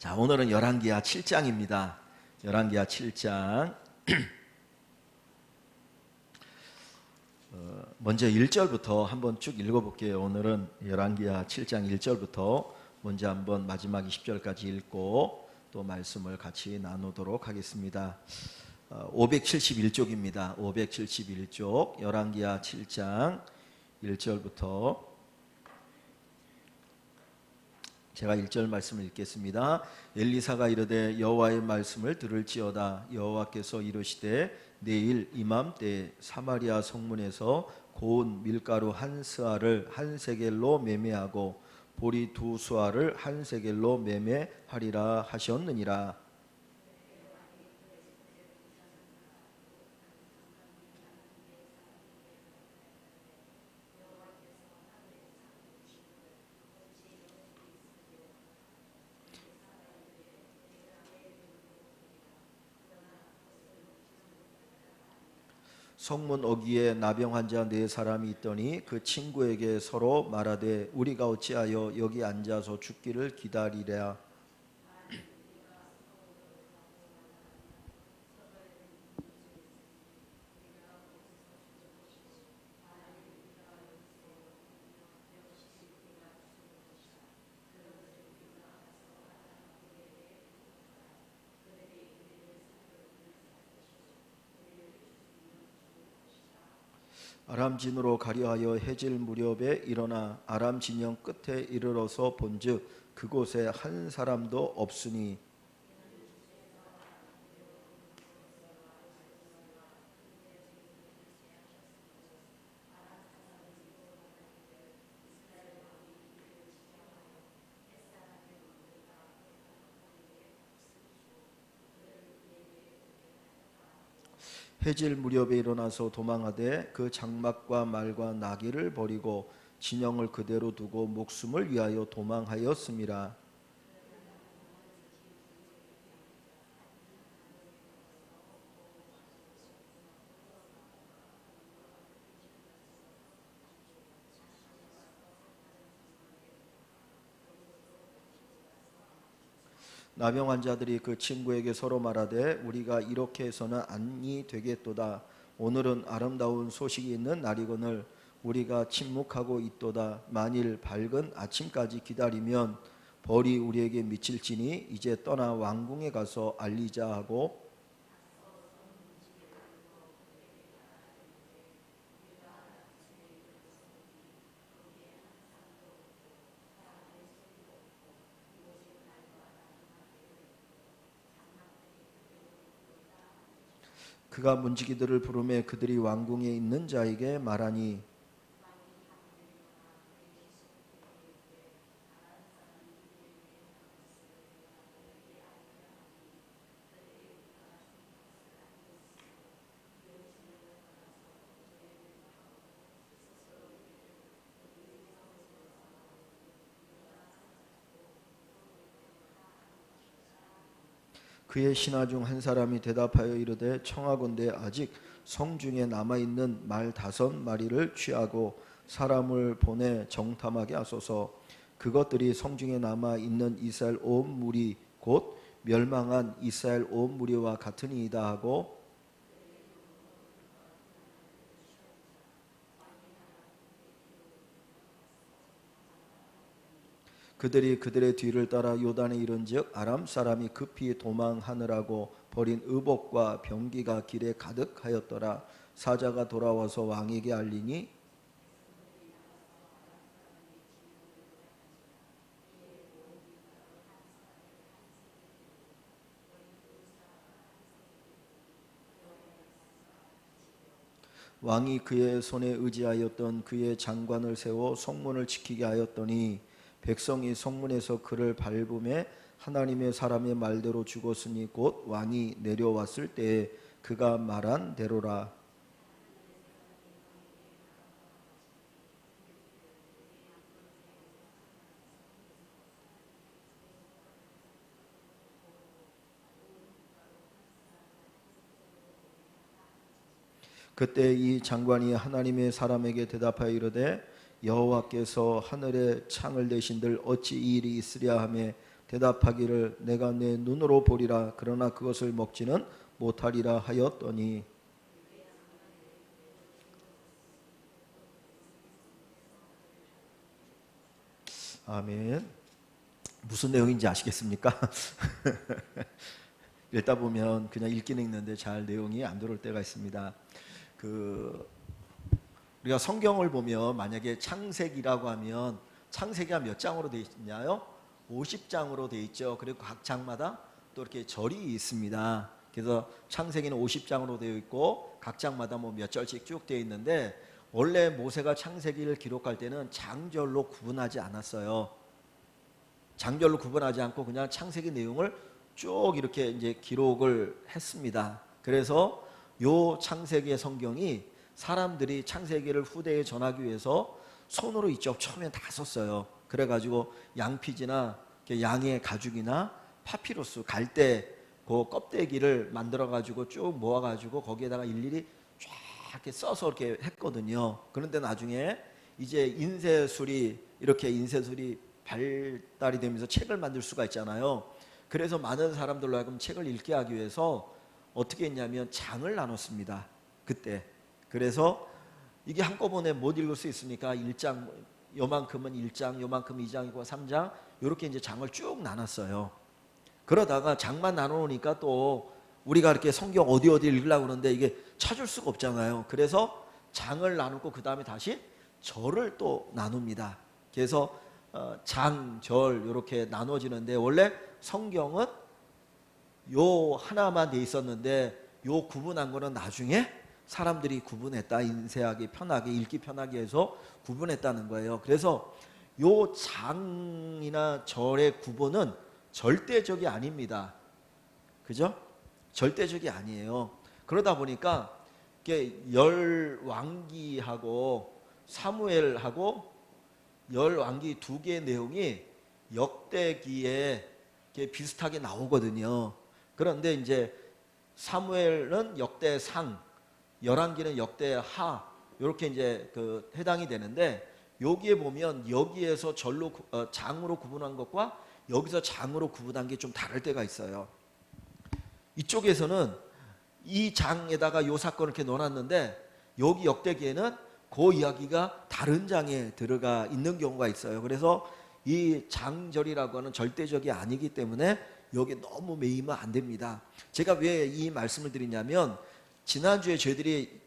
자, 오늘은 열왕기하 7장입니다. 열왕기하 7장. 먼저 1절부터 한번 쭉 읽어볼게요. 오늘은 열왕기하 7장 1절부터 먼저 한번 마지막 20절까지 읽고 또 말씀을 같이 나누도록 하겠습니다. 571쪽입니다. 571쪽 열왕기하 7장 1절부터 제가 1절 말씀을 읽겠습니다. 엘리사가 이르되 여호와의 말씀을 들을지어다. 여호와께서 이르시되 내일 이맘때 사마리아 성문에서 고운 밀가루 한 스아를 한 세겔로 매매하고 보리 두 수아를 한 세겔로 매매하리라 하셨느니라. 성문 어귀에 나병 환자 네 사람이 있더니 그 친구에게 서로 말하되 우리가 어찌하여 여기 앉아서 죽기를 기다리랴. 아람 진으로 가려하여 해질 무렵에 일어나 아람 진영 끝에 이르러서 본즉 그곳에 한 사람도 없으니 해질 무렵에 일어나서 도망하되 그 장막과 말과 나귀를 버리고 진영을 그대로 두고 목숨을 위하여 도망하였음이라. 나병 환자들이 그 친구에게 서로 말하되 우리가 이렇게 해서는 안이 되겠도다. 오늘은 아름다운 소식이 있는 날이거늘 우리가 침묵하고 있도다. 만일 밝은 아침까지 기다리면 벌이 우리에게 미칠지니 이제 떠나 왕궁에 가서 알리자 하고 그가 문지기들을 부르매 그들이 왕궁에 있는 자에게 말하니 그의 신하 중 한 사람이 대답하여 이르되 청하건대 아직 성중에 남아있는 말 5마리를 취하고 사람을 보내 정탐하게 하소서. 그것들이 성중에 남아있는 이스라엘 온 무리 곧 멸망한 이스라엘 온 무리와 같으니이다 하고 그들이 그들의 뒤를 따라 요단에 이른즉 아람 사람이 급히 도망하느라고 버린 의복과 병기가 길에 가득하였더라. 사자가 돌아와서 왕에게 알리니 왕이 그의 손에 의지하였던 그의 장관을 세워 성문을 지키게 하였더니 백성이 성문에서 그를 밟음에 하나님의 사람의 말대로 죽었으니 곧 왕이 내려왔을 때에 그가 말한 대로라. 그때 이 장관이 하나님의 사람에게 대답하여 이르되 여호와께서 하늘에 창을 내신들 어찌 이 일이 있으랴 하며 대답하기를 내가 내 눈으로 보리라 그러나 그것을 먹지는 못하리라 하였더니. 아멘. 무슨 내용인지 아시겠습니까? 읽다 보면 그냥 읽기는 읽는데 잘 내용이 안 들어올 때가 있습니다. 우리가 성경을 보면 만약에 창세기라고 하면 창세기가 몇 장으로 되어 있냐요? 50장으로 되어 있죠. 그리고 각 장마다 또 이렇게 절이 있습니다. 그래서 창세기는 50장으로 되어 있고 각 장마다 뭐 몇 절씩 쭉 되어 있는데, 원래 모세가 창세기를 기록할 때는 장절로 구분하지 않았어요. 장절로 구분하지 않고 그냥 창세기 내용을 쭉 이렇게 이제 기록을 했습니다. 그래서 요 창세기의 성경이 사람들이 창세기를 후대에 전하기 위해서 손으로 이쪽 처음엔 다 썼어요. 그래가지고 양피지나 양의 가죽이나 파피루스 갈대 그 껍데기를 만들어가지고 쭉 모아가지고 거기에다가 일일이 쫙 이렇게 써서 이렇게 했거든요. 그런데 나중에 이제 인쇄술이 발달이 되면서 책을 만들 수가 있잖아요. 그래서 많은 사람들로 하여금 책을 읽게 하기 위해서 어떻게 했냐면 장을 나눴습니다. 그때. 그래서 이게 한꺼번에 못 읽을 수 있으니까 1장 요만큼은 1장, 요만큼은 2장이고 3장 이렇게 이제 장을 쭉 나눴어요. 그러다가 장만 나눠놓으니까 또 우리가 이렇게 성경 어디 읽으려고 그러는데 이게 찾을 수가 없잖아요. 그래서 장을 나누고 그 다음에 다시 절을 또 나눕니다. 그래서 장, 절 이렇게 나눠지는데, 원래 성경은 요 하나만 돼 있었는데 요 구분한 거는 나중에 사람들이 구분했다. 인쇄하기 편하게, 읽기 편하게 해서 구분했다는 거예요. 그래서 요 장이나 절의 구분은 절대적이 아닙니다. 그죠? 절대적이 아니에요. 그러다 보니까 열왕기하고 사무엘하고 열왕기 두 개의 내용이 역대기에 비슷하게 나오거든요. 그런데 이제 사무엘은 역대상, 열왕기는 역대하 이렇게 이제 해당이 되는데, 여기에 보면 여기에서 장으로 구분한 것과 여기서 장으로 구분한 게 좀 다를 때가 있어요. 이쪽에서는 이 장에다가 요 사건을 이렇게 넣어놨는데 여기 역대기에는 그 이야기가 다른 장에 들어가 있는 경우가 있어요. 그래서 이 장절이라고 하는 절대적이 아니기 때문에 여기 너무 매이면 안 됩니다. 제가 왜 이 말씀을 드리냐면, 지난주에 저희들이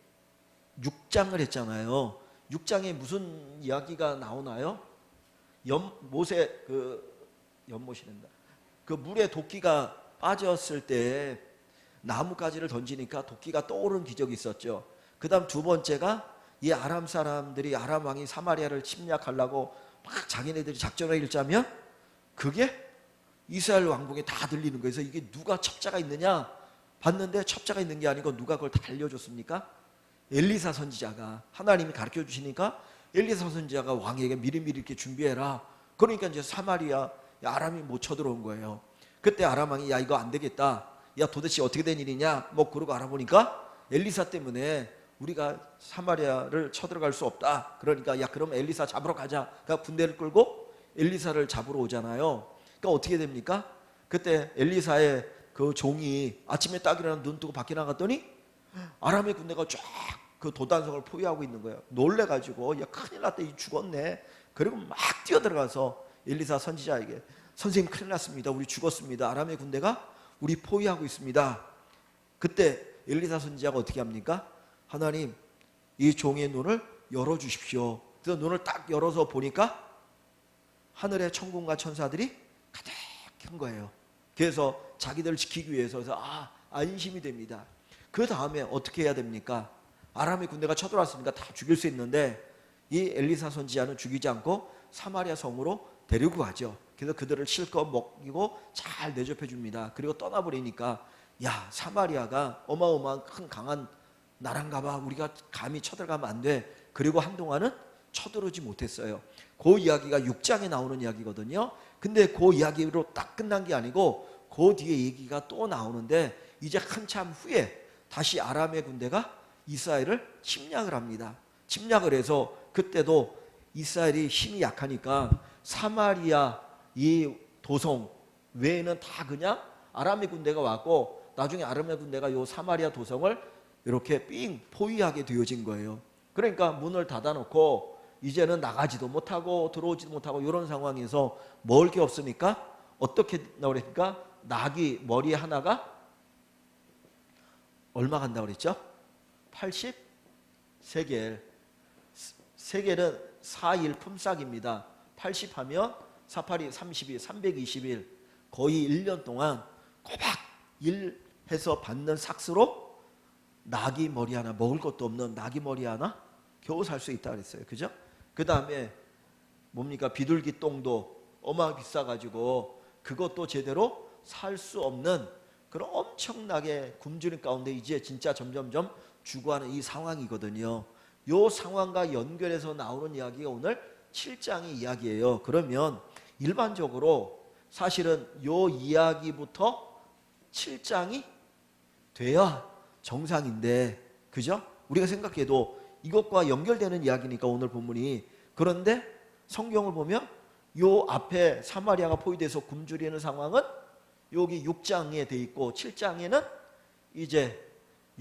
6장을 했잖아요. 6장에 무슨 이야기가 나오나요? 연못이란다. 그 물에 도끼가 빠졌을 때 나뭇가지를 던지니까 도끼가 떠오르는 기적이 있었죠. 그 다음 두 번째가 이 아람 사람들이, 아람 왕이 사마리아를 침략하려고 막 자기네들이 작전을 일자면 그게 이스라엘 왕궁에 다 들리는 거예요. 그래서 이게 누가 첩자가 있느냐 봤는데 첩자가 있는 게 아니고 누가 그걸 다 알려줬습니까? 엘리사 선지자가, 하나님이 가르쳐 주시니까 엘리사 선지자가 왕에게 미리미리 이렇게 준비해라. 그러니까 이제 사마리아 아람이 못 쳐들어온 거예요. 그때 아람 왕이 야 이거 안 되겠다. 야 도대체 어떻게 된 일이냐? 뭐 그러고 알아보니까 엘리사 때문에 우리가 사마리아를 쳐들어갈 수 없다. 그러니까 야 그럼 엘리사 잡으러 가자. 그러니까 군대를 끌고 엘리사를 잡으러 오잖아요. 그러니까 어떻게 됩니까? 그때 엘리사의 그 종이 아침에 딱 일어나 눈 뜨고 밖에 나갔더니 아람의 군대가 쫙 그 도단성을 포위하고 있는 거예요. 놀래가지고 야 큰일 났다, 이 죽었네. 그리고 막 뛰어들어가서 엘리사 선지자에게 선생님 큰일 났습니다. 우리 죽었습니다. 아람의 군대가 우리 포위하고 있습니다. 그때 엘리사 선지자가 어떻게 합니까? 하나님 이 종의 눈을 열어주십시오. 그래서 눈을 딱 열어서 보니까 하늘의 천군과 천사들이 가득한 거예요. 그래서 자기들을 지키기 위해서 안심이 됩니다. 그 다음에 어떻게 해야 됩니까? 아람의 군대가 쳐들어왔으니까 다 죽일 수 있는데 이 엘리사 선지자는 죽이지 않고 사마리아 성으로 데리고 가죠. 그래서 그들을 실컷 먹이고 잘 대접해 줍니다. 그리고 떠나버리니까 야 사마리아가 어마어마한 큰 강한 나라인가 봐. 우리가 감히 쳐들어가면 안 돼. 그리고 한동안은 쳐들어오지 못했어요. 그 이야기가 6장에 나오는 이야기거든요. 근데 그 이야기로 딱 끝난 게 아니고 그 뒤에 얘기가 또 나오는데, 이제 한참 후에 다시 아람의 군대가 이스라엘을 침략을 합니다. 침략을 해서 그때도 이스라엘이 힘이 약하니까 사마리아 이 도성 외에는 다 그냥 아람의 군대가 왔고 나중에 아람의 군대가 요 사마리아 도성을 이렇게 삥 포위하게 되어진 거예요. 그러니까 문을 닫아놓고 이제는 나가지도 못하고 들어오지도 못하고 이런 상황에서 먹을 게 없으니까 어떻게 나오니까 나귀 머리 하나가 얼마 간다고 그랬죠? 80세겔. 세겔은 4일 품삯입니다. 80 하면 482, 32, 320일 거의 1년 동안 꼬박 일해서 받는 삭스로 나귀 머리 하나, 먹을 것도 없는 나귀 머리 하나 겨우 살 수 있다 그랬어요. 그죠? 그 다음에 뭡니까? 비둘기 똥도 어마어마하게 비싸가지고 그것도 제대로 살 수 없는 그런 엄청나게 굶주린 가운데 이제 진짜 점점점 죽어가는 이 상황이거든요. 이 상황과 연결해서 나오는 이야기가 오늘 7장의 이야기예요. 그러면 일반적으로 사실은 이 이야기부터 7장이 돼야 정상인데, 그죠? 우리가 생각해도 이것과 연결되는 이야기니까 오늘 본문이. 그런데 성경을 보면 요 앞에 사마리아가 포위돼서 굶주리는 상황은 여기 6장에 돼 있고 7장에는 이제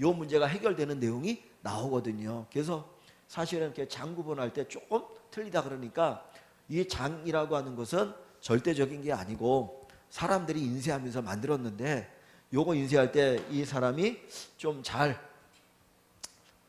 요 문제가 해결되는 내용이 나오거든요. 그래서 사실은 이렇게 장 구분할 때 조금 틀리다 그러니까 이 장이라고 하는 것은 절대적인 게 아니고 사람들이 인쇄하면서 만들었는데 요거 인쇄할 때 이 사람이 좀 잘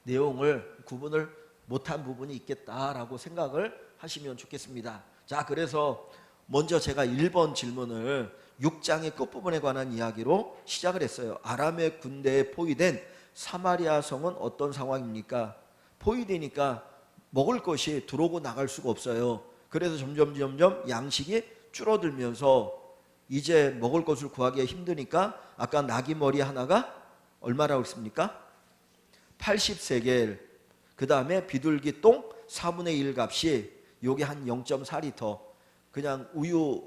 내용을 구분을 못한 부분이 있겠다라고 생각을 하시면 좋겠습니다. 자, 그래서 먼저 제가 1번 질문을 6장의 끝부분에 관한 이야기로 시작을 했어요. 아람의 군대에 포위된 사마리아 성은 어떤 상황입니까? 포위되니까 먹을 것이 들어오고 나갈 수가 없어요. 그래서 점점 양식이 줄어들면서 이제 먹을 것을 구하기가 힘드니까 아까 나귀 머리 하나가 얼마라고 했습니까? 80세겔. 그 다음에 비둘기 똥 4분의 1 값이 요게 한 0.4리터. 그냥 우유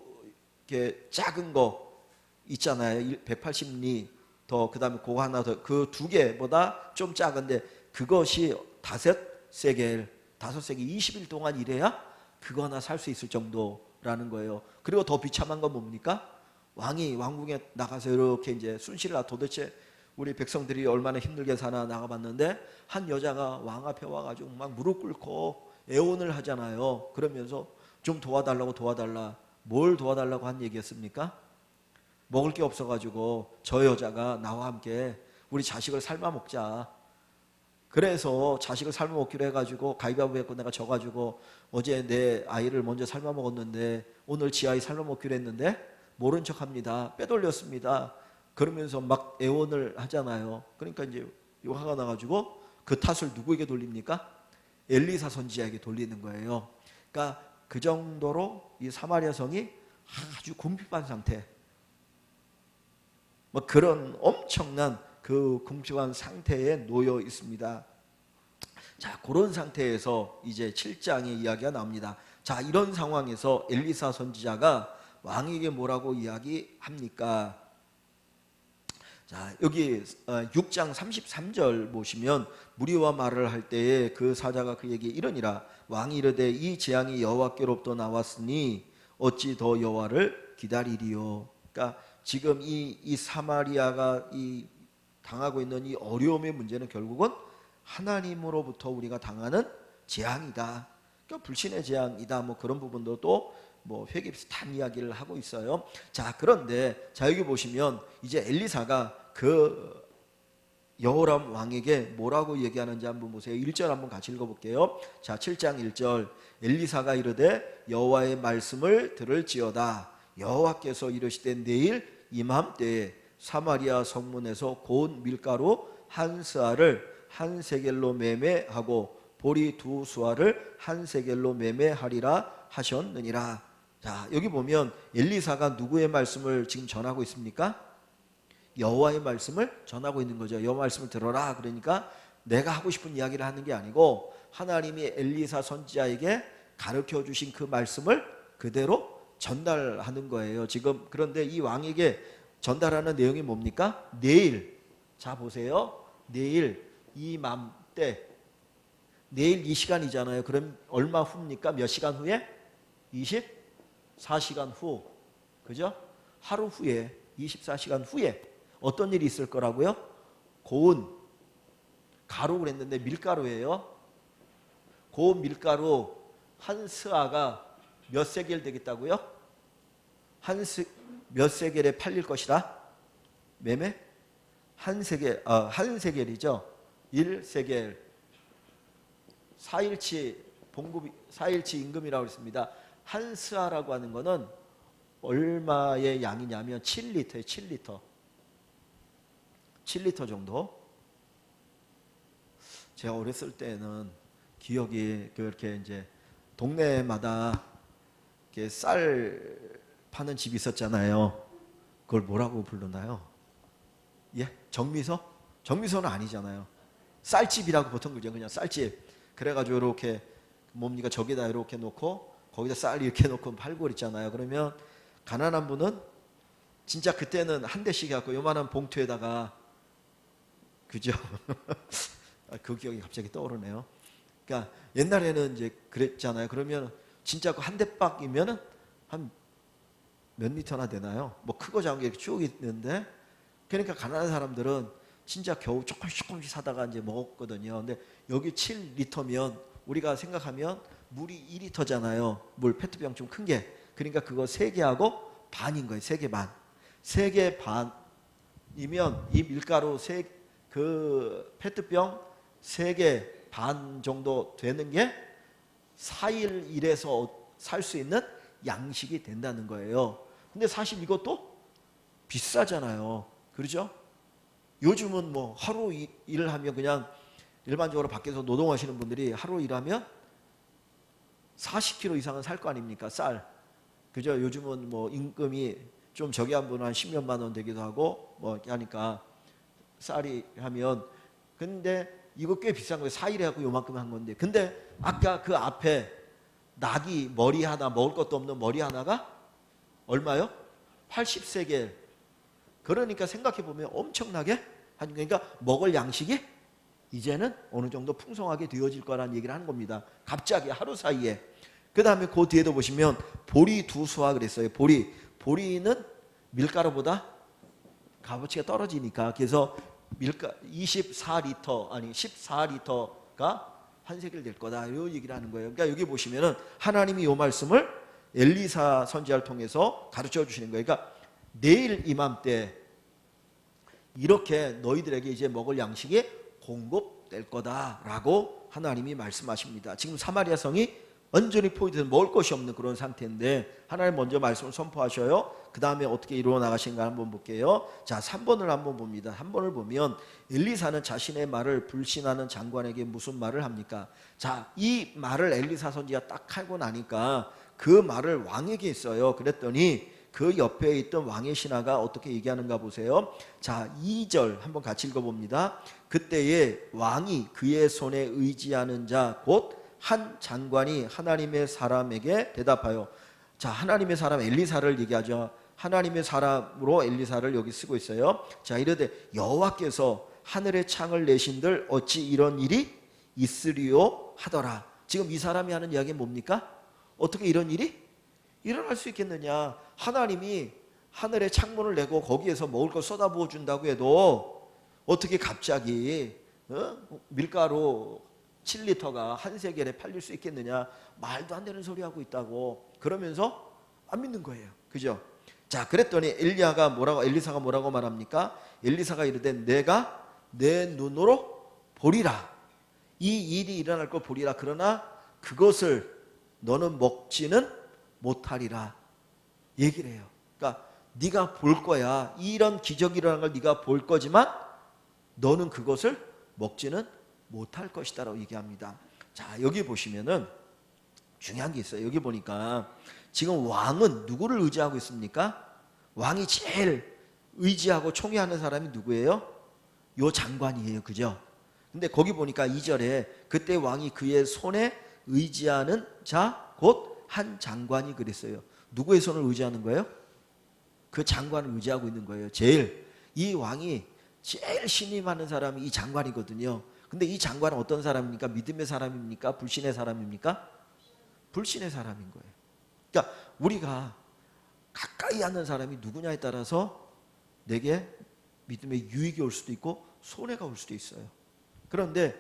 이렇게 작은 거 있잖아요. 180리터. 그 다음에 그거 하나 더. 그 두 개보다 좀 작은데 그것이 5세겔. 5세겔 20일 동안 일해야 그거 하나 살 수 있을 정도라는 거예요. 그리고 더 비참한 건 뭡니까? 왕이 왕궁에 나가서 이렇게 이제 순실라 도대체 우리 백성들이 얼마나 힘들게 사나 나가봤는데 한 여자가 왕 앞에 와가지고 막 무릎 꿇고 애원을 하잖아요. 그러면서 좀 도와달라고 도와달라. 뭘 도와달라고 한 얘기였습니까? 먹을 게 없어가지고 저 여자가 나와 함께 우리 자식을 삶아 먹자. 그래서 자식을 삶아 먹기로 해가지고 가위바위보 했고 내가 져가지고 어제 내 아이를 먼저 삶아 먹었는데 오늘 지 아이 삶아 먹기로 했는데 모른 척합니다. 빼돌렸습니다. 그러면서 막 애원을 하잖아요. 그러니까 이제 화가 나가지고 그 탓을 누구에게 돌립니까? 엘리사 선지자에게 돌리는 거예요. 그러니까 그 정도로 이 사마리아 성이 아주 궁핍한 상태, 뭐 그런 엄청난 그 궁핍한 상태에 놓여 있습니다. 자, 그런 상태에서 이제 7장의 이야기가 나옵니다. 자, 이런 상황에서 엘리사 선지자가 왕에게 뭐라고 이야기합니까? 자, 여기 6장 33절 보시면 무리와 말을 할 때에 그 사자가 그에게 이러니라. 왕이 이르되 이 재앙이 여호와께로부터 나왔으니 어찌 더 여호와를 기다리리요. 그러니까 지금 이 사마리아가 이 당하고 있는 이 어려움의 문제는 결국은 하나님으로부터 우리가 당하는 재앙이다. 그러니까 불신의 재앙이다. 뭐 그런 부분도 또 뭐 회개 비슷한 이야기를 하고 있어요. 자, 그런데 자 여기 보시면 이제 엘리사가 그 여호람 왕에게 뭐라고 얘기하는지 한번 보세요. 1절 한번 같이 읽어볼게요. 자, 7장 1절. 엘리사가 이르되 여호와의 말씀을 들을지어다. 여호와께서 이르시되 내일 이맘때에 사마리아 성문에서 고운 밀가루 한 스아를 한 세겔로 매매하고 보리 두 수아를 한 세겔로 매매하리라 하셨느니라. 자, 여기 보면 엘리사가 누구의 말씀을 지금 전하고 있습니까? 여호와의 말씀을 전하고 있는 거죠. 여호와 말씀을 들어라. 그러니까 내가 하고 싶은 이야기를 하는 게 아니고 하나님이 엘리사 선지자에게 가르쳐 주신 그 말씀을 그대로 전달하는 거예요. 지금 그런데 이 왕에게 전달하는 내용이 뭡니까? 내일. 자, 보세요. 내일 이맘때. 내일 이 시간이잖아요. 그럼 얼마 후입니까? 몇 시간 후에? 24시간 후. 그죠? 하루 후에 24시간 후에 어떤 일이 있을 거라고요? 고운 가루 그랬는데 밀가루예요. 고운 밀가루 한 스아가 몇 세겔 되겠다고요? 몇 세겔에 팔릴 것이라? 매매? 한 세겔이죠. 1세겔. 4일치 봉급이 4일치 임금이라고 했습니다. 한 스아라고 하는 거는 얼마의 양이냐면 7리터에 7리터. 7리터 정도. 제가 어렸을 때는 기억이 그렇게 이제 동네마다 이렇게 쌀 파는 집이 있었잖아요. 그걸 뭐라고 부르나요? 예? 정미소? 정미소는 아니잖아요. 쌀집이라고 보통 그죠? 그냥 쌀집. 그래가지고 이렇게 뭡니까? 저기다 이렇게 놓고 거기다 쌀 이렇게 놓고 팔고 그랬잖아요. 그러면 가난한 분은 진짜 그때는 한 대씩 갖고 요만한 봉투에다가 그죠? 그 기억이 갑자기 떠오르네요. 그러니까 옛날에는 이제 그랬잖아요. 그러면 진짜 그 한 대박이면은 한 몇 리터나 되나요? 뭐 크고 작은 게 쭉 있는데 그러니까 가난한 사람들은 진짜 겨우 조금씩 사다가 이제 먹었거든요. 근데 여기 7리터면 우리가 생각하면 물이 2리터잖아요. 물 페트병 좀 큰 게. 그러니까 그거 3개하고 반인 거예요. 3개 반. 3개 반이면 이 밀가루 그 페트병 3개 반 정도 되는 게 4일 일해서 살 수 있는 양식이 된다는 거예요. 근데 사실 이것도 비싸잖아요. 그렇죠? 요즘은 뭐 하루 일을 하면 그냥 일반적으로 밖에서 노동하시는 분들이 하루 일하면 40kg 이상은 살 거 아닙니까? 쌀. 그죠? 요즘은 뭐 임금이 좀 저기 한 분은 한 10몇만 원 되기도 하고 뭐 하니까 쌀이 하면 근데 이거 꽤 비싼 거예요. 4일에 하고 요만큼 한 건데. 근데 아까 그 앞에 낙이 머리 하나 먹을 것도 없는 머리 하나가 얼마요? 80세겔. 그러니까 생각해 보면 엄청나게 그러니까 먹을 양식이 이제는 어느 정도 풍성하게 되어질 거라는 얘기를 하는 겁니다. 갑자기 하루 사이에. 그 다음에 그 뒤에도 보시면 보리 2수와 그랬어요. 보리는 밀가루보다 값어치가 떨어지니까 그래서 14리터가 한 세겔 될 거다. 이 얘기를 하는 거예요. 그러니까 여기 보시면은 하나님이 이 말씀을 엘리사 선지자를 통해서 가르쳐 주시는 거예요. 그러니까 내일 이맘때 이렇게 너희들에게 이제 먹을 양식이 공급될 거다라고 하나님이 말씀하십니다. 지금 사마리아 성이 완전히 포위돼서 먹을 것이 없는 그런 상태인데 하나님 먼저 말씀을 선포하셔요. 그 다음에 어떻게 이루어 나가신가 한번 볼게요. 자, 3번을 한번 봅니다. 3번을 보면 엘리사는 자신의 말을 불신하는 장관에게 무슨 말을 합니까? 자, 이 말을 엘리사 선지가 딱 하고 나니까 그 말을 왕에게 했어요. 그랬더니 그 옆에 있던 왕의 신하가 어떻게 얘기하는가 보세요. 자, 2절 한번 같이 읽어봅니다. 그때에 왕이 그의 손에 의지하는 자 곧 한 장관이 하나님의 사람에게 대답하여. 자, 하나님의 사람 엘리사를 얘기하죠. 하나님의 사람으로 엘리사를 여기 쓰고 있어요. 자, 이르되 여호와께서 하늘의 창을 내신들 어찌 이런 일이 있으리요 하더라. 지금 이 사람이 하는 이야기는 뭡니까? 어떻게 이런 일이 일어날 수 있겠느냐. 하나님이 하늘에 창문을 내고 거기에서 먹을 걸 쏟아부어 준다고 해도 어떻게 갑자기 밀가루 7리터가 한 세겔에 팔릴 수 있겠느냐. 말도 안 되는 소리 하고 있다고 그러면서 안 믿는 거예요. 그죠? 자, 그랬더니 엘리사가 뭐라고 말합니까? 엘리사가 이르되 내가 내 눈으로 보리라. 이 일이 일어날 걸 보리라. 그러나 그것을 너는 먹지는 못하리라 얘기를 해요. 그러니까 네가 볼 거야. 이런 기적이 일어나는 걸 네가 볼 거지만 너는 그것을 먹지는 못할 것이다 라고 얘기합니다. 자, 여기 보시면은 중요한 게 있어요. 여기 보니까 지금 왕은 누구를 의지하고 있습니까? 왕이 제일 의지하고 총애하는 사람이 누구예요? 요 장관이에요. 그죠? 근데 거기 보니까 2절에 그때 왕이 그의 손에 의지하는 자 곧 한 장관이 그랬어요. 누구의 손을 의지하는 거예요? 그 장관을 의지하고 있는 거예요. 이 왕이 제일 신임하는 사람이 이 장관이거든요. 근데 이 장관은 어떤 사람입니까? 믿음의 사람입니까? 불신의 사람입니까? 불신의 사람인 거예요. 그러니까 우리가 가까이 하는 사람이 누구냐에 따라서 내게 믿음의 유익이 올 수도 있고 손해가 올 수도 있어요. 그런데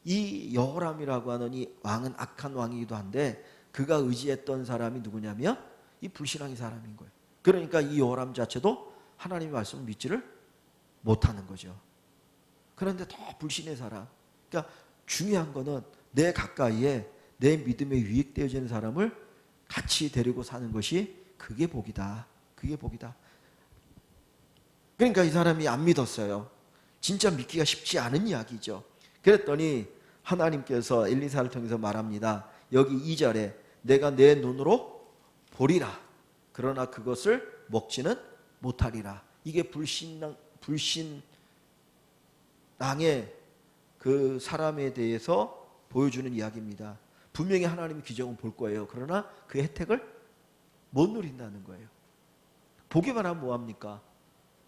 이 여호람이라고 하는 이 왕은 악한 왕이기도 한데 그가 의지했던 사람이 누구냐면 이 불신앙의 사람인 거예요. 그러니까 이 여호람 자체도 하나님의 말씀을 믿지를 못하는 거죠. 그런데 더 불신의 사람. 그러니까 중요한 거는 내 가까이에 내 믿음에 유익되어지는 사람을 같이 데리고 사는 것이 그게 복이다. 그게 복이다. 그러니까 이 사람이 안 믿었어요. 진짜 믿기가 쉽지 않은 이야기죠. 그랬더니 하나님께서 엘리사를 통해서 말합니다. 여기 2절에 내가 내 눈으로 보리라. 그러나 그것을 먹지는 못하리라. 이게 불신앙의 그 사람에 대해서 보여주는 이야기입니다. 분명히 하나님의 기적은 볼 거예요. 그러나 그 혜택을 못 누린다는 거예요. 보기만 하면 뭐합니까?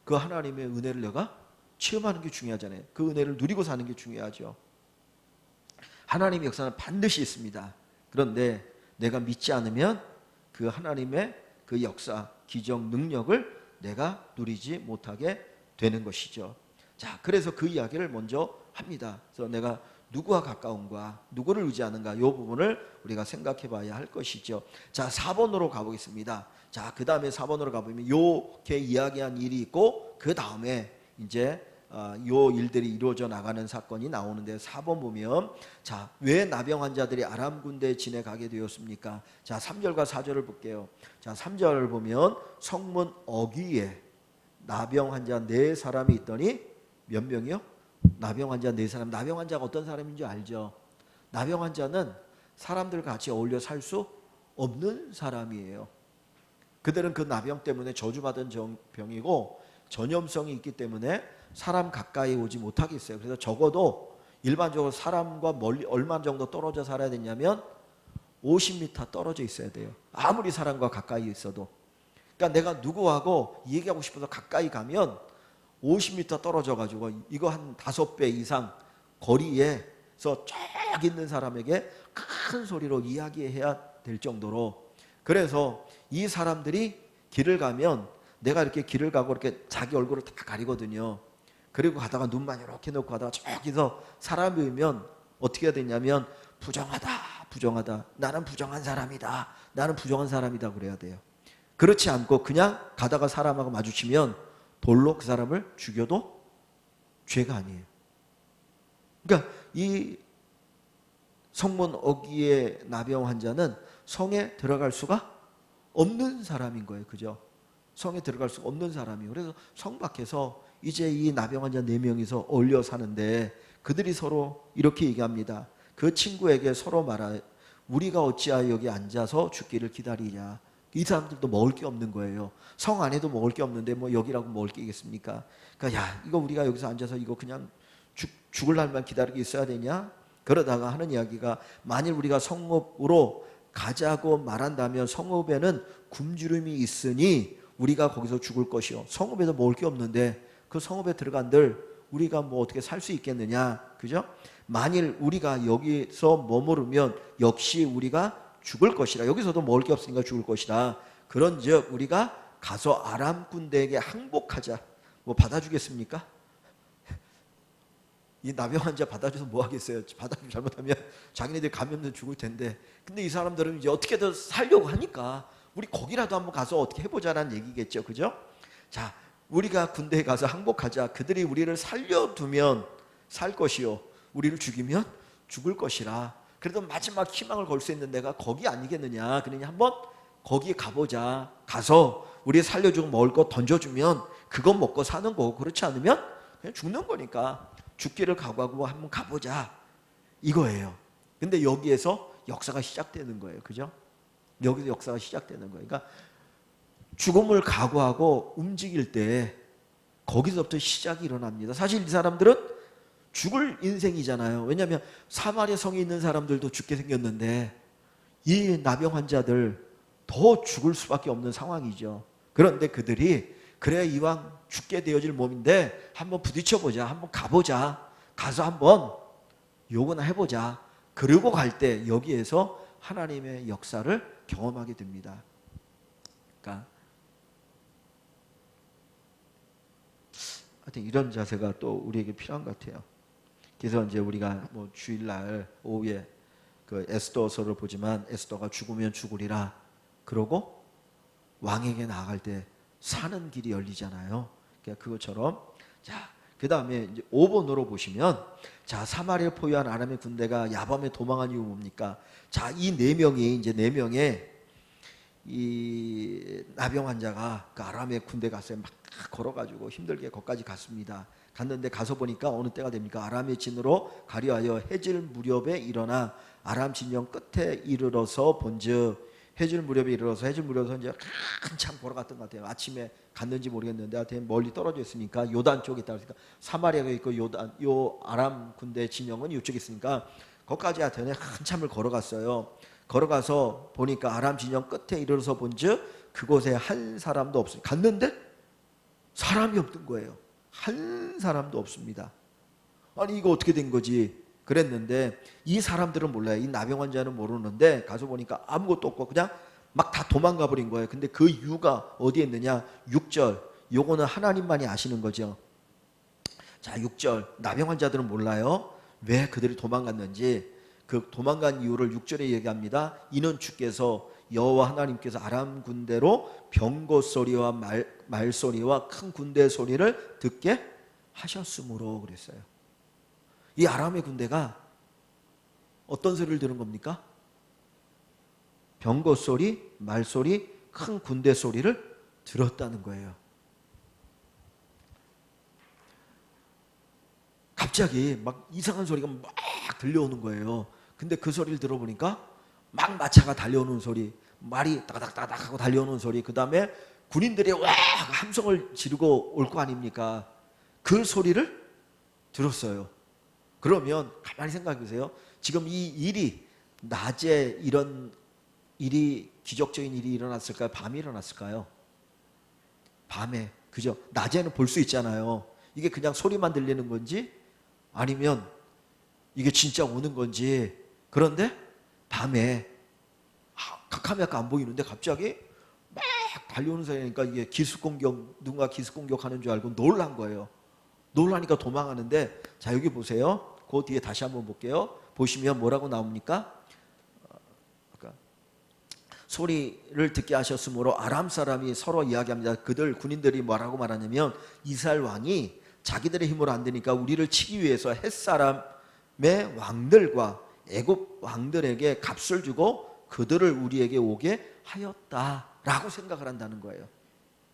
그 하나님의 은혜를 내가 체험하는 게 중요하잖아요. 그 은혜를 누리고 사는 게 중요하죠. 하나님의 역사는 반드시 있습니다. 그런데 내가 믿지 않으면 그 하나님의 그 역사, 기적, 능력을 내가 누리지 못하게 되는 것이죠. 자, 그래서 그 이야기를 먼저 합니다. 그래서 내가 누구와 가까운가, 누구를 의지하는가, 이 부분을 우리가 생각해 봐야 할 것이죠. 자, 4번으로 가보겠습니다. 자, 그 다음에 4번으로 가보면 이렇게 이야기한 일이 있고 그 다음에 이제 요 일들이 이루어져 나가는 사건이 나오는데 4번 보면 자, 왜 나병 환자들이 아람 군대에 지내가게 되었습니까? 자, 3절과 4절을 볼게요. 자, 3절을 보면 성문 어귀에 나병 환자 4사람이 있더니 몇 명이요? 나병 환자 4사람. 나병 환자가 어떤 사람인 줄 알죠? 나병 환자는 사람들과 같이 어울려 살 수 없는 사람이에요. 그들은 그 나병 때문에 저주받은 병이고 전염성이 있기 때문에 사람 가까이 오지 못하겠어요. 그래서 적어도 일반적으로 사람과 멀리 얼마 정도 떨어져 살아야 되냐면 50m 떨어져 있어야 돼요. 아무리 사람과 가까이 있어도. 그러니까 내가 누구하고 얘기하고 싶어서 가까이 가면 50m 떨어져 가지고 이거 한 5배 이상 거리에서 쫙 있는 사람에게 큰 소리로 이야기해야 될 정도로. 그래서 이 사람들이 길을 가면 내가 이렇게 길을 가고 이렇게 자기 얼굴을 다 가리거든요. 그리고 가다가 눈만 이렇게 놓고 가다가 저기서 사람이 오면 어떻게 해야 되냐면 부정하다, 부정하다. 나는 부정한 사람이다. 나는 부정한 사람이다 그래야 돼요. 그렇지 않고 그냥 가다가 사람하고 마주치면 돌로 그 사람을 죽여도 죄가 아니에요. 그러니까 이 성문 어귀의 나병 환자는 성에 들어갈 수가 없는 사람인 거예요. 그죠? 성에 들어갈 수가 없는 사람이에요. 그래서 성 밖에서 이제 이 나병 환자 4명이서 어울려 사는데 그들이 서로 이렇게 얘기합니다. 그 친구에게 서로 말하 우리가 어찌하여 여기 앉아서 죽기를 기다리냐. 이 사람들도 먹을 게 없는 거예요. 성 안에도 먹을 게 없는데 뭐 여기라고 먹을 게 있겠습니까? 그러니까 야, 이거 우리가 여기서 앉아서 이거 그냥 죽을 날만 기다리고 있어야 되냐? 그러다가 하는 이야기가 만일 우리가 성읍으로 가자고 말한다면 성읍에는 굶주림이 있으니 우리가 거기서 죽을 것이요. 성읍에도 먹을 게 없는데 그 성읍에 들어간들 우리가 뭐 어떻게 살 수 있겠느냐? 그죠? 만일 우리가 여기서 머무르면 역시 우리가 죽을 것이라. 여기서도 먹을 게 없으니까 죽을 것이라. 그런즉 우리가 가서 아람 군대에게 항복하자. 뭐 받아주겠습니까? 이 나병 환자 받아줘서 뭐 하겠어요? 받아주면 잘못하면 자기네들 감염돼 죽을 텐데. 근데 이 사람들은 이제 어떻게든 살려고 하니까 우리 거기라도 한번 가서 어떻게 해보자라는 얘기겠죠. 그죠? 자, 우리가 군대에 가서 항복하자. 그들이 우리를 살려두면 살 것이요. 우리를 죽이면 죽을 것이라. 그래도 마지막 희망을 걸 수 있는 데가 거기 아니겠느냐. 그러니 한번 거기에 가보자. 가서 우리 살려주고 먹을 거 던져주면 그거 먹고 사는 거고 그렇지 않으면 그냥 죽는 거니까 죽기를 각오하고 한번 가보자. 이거예요. 근데 여기에서 역사가 시작되는 거예요. 그죠? 여기서 역사가 시작되는 거예요. 그러니까 죽음을 각오하고 움직일 때 거기서부터 시작이 일어납니다. 사실 이 사람들은 죽을 인생이잖아요. 왜냐하면 사마리아 성에 있는 사람들도 죽게 생겼는데 이 나병 환자들 더 죽을 수밖에 없는 상황이죠. 그런데 그들이 그래 이왕 죽게 되어질 몸인데 한번 부딪혀보자. 한번 가보자. 가서 한번 요거나 해보자. 그러고 갈 때 여기에서 하나님의 역사를 경험하게 됩니다. 그러니까 하여튼 이런 자세가 또 우리에게 필요한 것 같아요. 그래서 이제 우리가 뭐 주일날 오후에 그 에스더서를 보지만 에스더가 죽으면 죽으리라 그러고 왕에게 나아갈 때 사는 길이 열리잖아요. 그러니까 그것처럼 자, 그다음에 이제 5번으로 보시면 자, 사마리아 포위한 아람의 군대가 야밤에 도망한 이유 뭡니까? 자, 이 네 명이 이제 네 명의 이 나병 환자가 그 아람의 군대 갔어요. 막 걸어가지고 힘들게 거기까지 갔습니다. 갔는데 가서 보니까 어느 때가 됩니까? 아람의 진으로 가려하여 해질 무렵에 일어나 아람 진영 끝에 이르러서 본즉 해질 무렵에 이르러서 이제 한참 걸어갔던 것 같아요. 아침에 갔는지 모르겠는데 하여튼 멀리 떨어져 있으니까 요단 쪽에 있다 그러니까 사마리아가 있고 요 아람 군대 진영은 이쪽에 있으니까 거기까지 하여튼 한참을 걸어갔어요. 걸어가서 보니까 아람 진영 끝에 이르러서 본즉 그곳에 한 사람도 없어요. 갔는데 사람이 없던 거예요. 한 사람도 없습니다. 아니 이거 어떻게 된 거지? 그랬는데 이 사람들은 몰라요. 이 나병 환자는 모르는데 가서 보니까 아무것도 없고 그냥 막 다 도망가 버린 거예요. 근데 그 이유가 어디에 있느냐? 6절. 요거는 하나님만이 아시는 거죠. 자, 6절. 나병 환자들은 몰라요. 왜 그들이 도망갔는지. 그 도망간 이유를 6절에 얘기합니다. 이는 주께서 여호와 하나님께서 아람 군대로 병거 소리와 말소리와 큰 군대 소리를 듣게 하셨으므로 그랬어요. 이 아람의 군대가 어떤 소리를 들은 겁니까? 병거 소리, 말소리, 큰 군대 소리를 들었다는 거예요. 갑자기 막 이상한 소리가 막 들려오는 거예요. 근데 그 소리를 들어보니까 막 마차가 달려오는 소리, 말이 따닥따닥 하고 달려오는 소리, 그 다음에 군인들이 와 함성을 지르고 올 거 아닙니까? 그 소리를 들었어요. 그러면 가만히 생각해 보세요. 지금 이 일이 낮에 이런 일이 기적적인 일이 일어났을까요? 밤에 일어났을까요? 밤에. 그죠? 낮에는 볼 수 있잖아요. 이게 그냥 소리만 들리는 건지 아니면 이게 진짜 오는 건지. 그런데 밤에 카카미아가 안 보이는데 갑자기 막 달려오는 소리니까 이게 기습공격, 누군가 기습공격하는 줄 알고 놀란 거예요. 놀라니까 도망하는데 자 여기 보세요. 그 뒤에 다시 한번 볼게요. 보시면 뭐라고 나옵니까? 소리를 듣게 하셨으므로 아람 사람이 서로 이야기합니다. 그들 군인들이 뭐라고 말하냐면 이스라엘 왕이 자기들의 힘으로 안 되니까 우리를 치기 위해서 햇사람의 왕들과 애굽 왕들에게 값을 주고 그들을 우리에게 오게 하였다라고 생각을 한다는 거예요.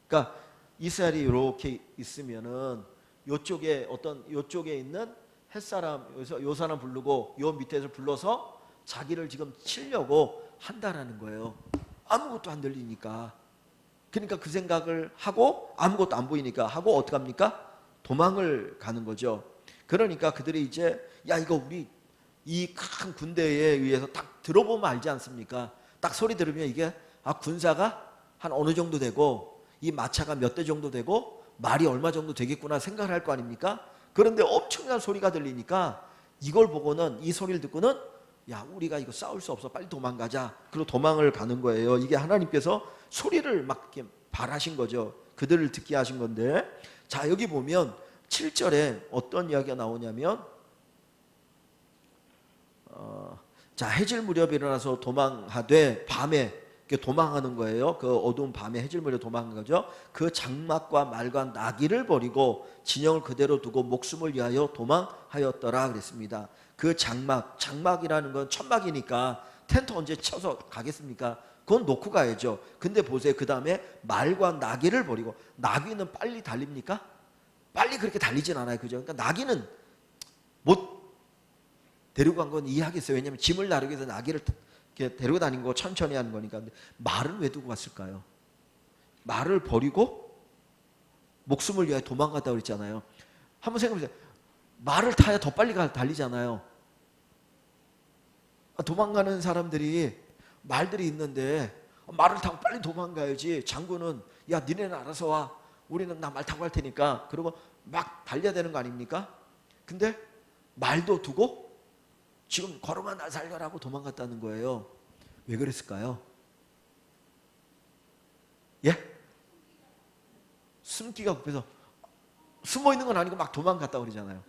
그러니까 이스라엘이 이렇게 있으면은 요쪽에 있는 햇사람 요 사람 부르고 요 밑에서 불러서 자기를 지금 치려고 한다라는 거예요. 아무것도 안 들리니까. 그러니까 그 생각을 하고 아무것도 안 보이니까 하고 어떻게 합니까? 도망을 가는 거죠. 그러니까 그들이 이제 야 이거 우리 이 큰 군대에 의해서 딱 들어보면 알지 않습니까? 딱 소리 들으면 이게 군사가 한 어느 정도 되고 이 마차가 몇 대 정도 되고 말이 얼마 정도 되겠구나 생각을 할 거 아닙니까? 그런데 엄청난 소리가 들리니까 이걸 보고는 이 소리를 듣고는 야 우리가 이거 싸울 수 없어 빨리 도망가자. 그리고 도망을 가는 거예요. 이게 하나님께서 소리를 막 이렇게 바라신 거죠. 그들을 듣게 하신 건데 자 여기 보면 7절에 어떤 이야기가 나오냐면 자 해질 무렵에 일어나서 도망하되 밤에 도망하는 거예요. 그 어두운 밤에 해질 무렵에 도망한 거죠. 그 장막과 말과 나귀를 버리고 진영을 그대로 두고 목숨을 위하여 도망하였더라 그랬습니다. 그 장막이라는 건 천막이니까 텐트 언제 쳐서 가겠습니까? 그건 놓고 가야죠. 근데 보세요. 그 다음에 말과 나귀를 버리고 나귀는 빨리 달립니까? 빨리 그렇게 달리진 않아요. 그죠? 그러니까 나귀는 못 데리고 간 건 이해하겠어요. 왜냐하면 짐을 나르기 위해서 나귀를 이렇게 데리고 다니는 거 천천히 하는 거니까. 근데 말은 왜 두고 갔을까요? 말을 버리고 목숨을 위하여 도망갔다고 그랬잖아요. 한번 생각해 보세요. 말을 타야 더 빨리 달리잖아요. 도망가는 사람들이 말들이 있는데 말을 타고 빨리 도망가야지. 장군은 야 니네는 알아서 와. 우리는 나 말 타고 갈 테니까. 그러고 막 달려야 되는 거 아닙니까? 근데 말도 두고 지금 걸어만 날 살려라고 도망갔다는 거예요. 왜 그랬을까요? 예? 숨기가 급해서 숨어 있는 건 아니고 막 도망갔다 그러잖아요.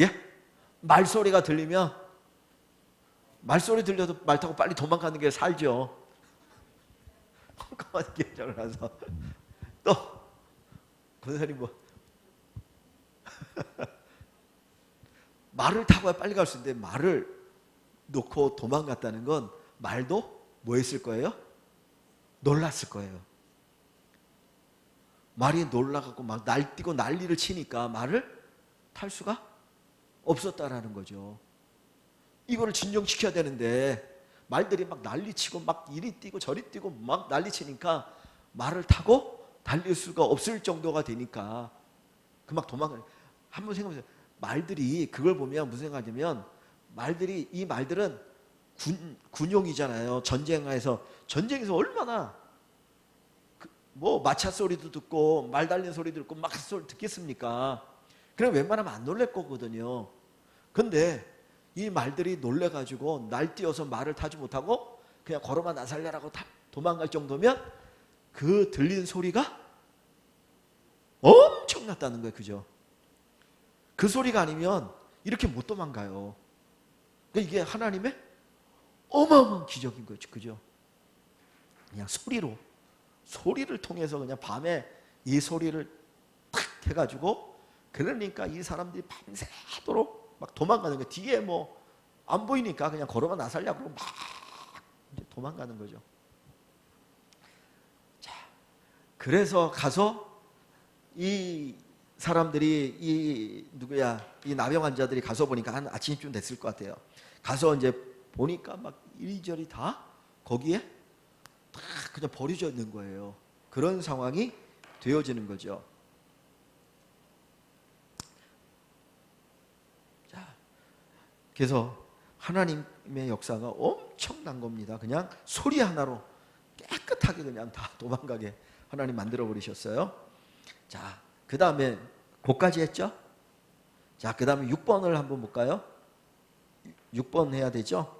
예? 말소리가 들리면, 말소리 들려도 말 타고 빨리 도망가는 게 살죠. 꼼꼼하게 결정을 해서 또 권사님 뭐 말을 타고 빨리 갈 수 있는데 말을 놓고 도망갔다는 건 말도 뭐 했을 거예요? 놀랐을 거예요. 말이 놀라갖고 막 날뛰고 난리를 치니까 말을 탈 수가 없었다라는 거죠. 이거를 진정시켜야 되는데 말들이 막 난리치고 막 이리 뛰고 저리 뛰고 막 난리치니까 말을 타고 달릴 수가 없을 정도가 되니까 그 막 도망가요. 한번 생각해보세요. 말들이 그걸 보면 무슨 생각하냐면 말들이, 이 말들은 군용이잖아요. 전쟁에서 얼마나 뭐 마차 소리도 듣고 말 달리는 소리도 듣고 막 소리 듣겠습니까? 그럼 웬만하면 안 놀랄 거거든요. 근데 이 말들이 놀래가지고 날뛰어서 말을 타지 못하고 그냥 걸어만 나살려라고 도망갈 정도면 그 들린 소리가 엄청났다는 거예요. 그죠? 그 소리가 아니면 이렇게 못 도망가요. 그러니까 이게 하나님의 어마어마한 기적인 거죠. 그죠? 그냥 소리를 통해서 그냥 밤에 이 소리를 탁 해가지고, 그러니까 이 사람들이 밤새도록 막 도망가는 거예요. 뒤에 뭐 안 보이니까 그냥 걸어만 나살려고 그러고 막 이제 도망가는 거죠. 자, 그래서 가서 이 사람들이 이 나병 환자들이 가서 보니까 한 아침쯤 됐을 것 같아요. 가서 이제 보니까 막 이리저리 다 거기에 다 그냥 버려져 있는 거예요. 그런 상황이 되어지는 거죠. 자, 그래서 하나님의 역사가 엄청난 겁니다. 그냥 소리 하나로 깨끗하게 그냥 다 도망가게 하나님 만들어 버리셨어요. 자, 그 다음에 그까지 했죠? 자, 그 다음에 6번을 한번 볼까요? 6번 해야 되죠?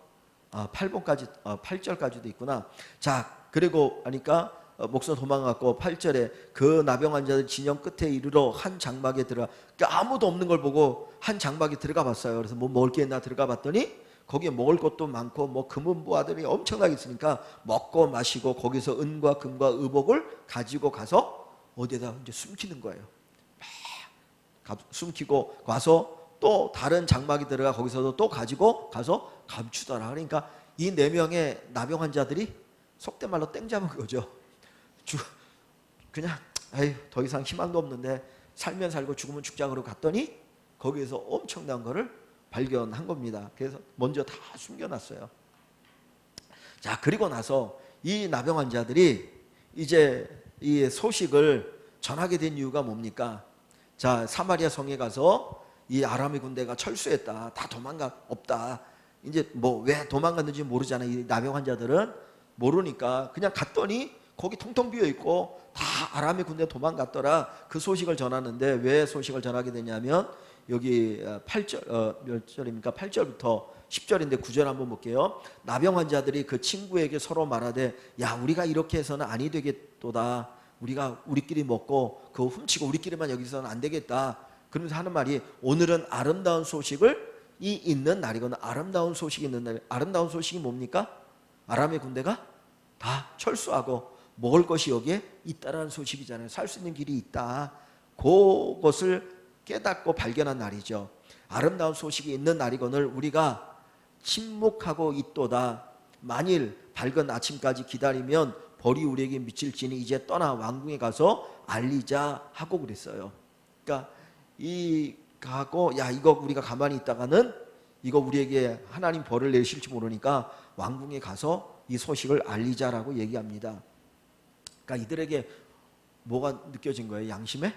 8번까지, 8절까지도 있구나. 자, 그리고 하니까 목사 도망갔고 8절에 그 나병 환자들 진영 끝에 이르러 한 장막에 들어가, 그러니까 아무도 없는 걸 보고 한 장막에 들어가 봤어요. 그래서 뭐 먹을 게 있나 들어가 봤더니 거기에 먹을 것도 많고 뭐 금은보화들이 엄청나게 있으니까 먹고 마시고 거기서 은과 금과 의복을 가지고 가서 어디에다 이제 숨기는 거예요. 막 숨기고 가서 또 다른 장막에 들어가 거기서도 또 가지고 가서 감추더라. 그러니까 이 4명의 나병 환자들이 속된 말로 땡 잡은 거죠. 그냥 더 이상 희망도 없는데 살면 살고 죽으면 죽자 그러고 갔더니 거기에서 엄청난 거를 발견한 겁니다. 그래서 먼저 다 숨겨놨어요. 자, 그리고 나서 이 나병 환자들이 이제 이 소식을 전하게 된 이유가 뭡니까? 자, 사마리아 성에 가서 이 아람의 군대가 철수했다. 다 없다. 이제 뭐 왜 도망갔는지 모르잖아요. 이 나병 환자들은 모르니까 그냥 갔더니 거기 통통 비어 있고 다 아람의 군대 도망갔더라. 그 소식을 전하는데 왜 소식을 전하게 되냐면 여기 8절, 몇 절입니까? 8절부터 10절인데 9절 한번 볼게요. 나병 환자들이 그 친구에게 서로 말하되, 야, 우리가 이렇게 해서는 아니 되겠도다. 우리가 우리끼리 먹고 그거 훔치고 우리끼리만 여기서는 안 되겠다. 그러면서 하는 말이, 오늘은 아름다운 소식을 있는 날이거나 아름다운 소식이 있는 날. 아름다운 소식이 뭡니까? 아람의 군대가 다 철수하고 먹을 것이 여기에 있다라는 소식이잖아요. 살 수 있는 길이 있다. 그것을 깨닫고 발견한 날이죠. 아름다운 소식이 있는 날이거늘 우리가 침묵하고 있도다. 만일 밝은 아침까지 기다리면 벌이 우리에게 미칠지니 이제 떠나 왕궁에 가서 알리자 하고 그랬어요. 그러니까 야, 이거 우리가 가만히 있다가는 이거 우리에게 하나님 벌을 내리실지 모르니까 왕궁에 가서 이 소식을 알리자라고 얘기합니다. 그러니까 이들에게 뭐가 느껴진 거예요? 양심의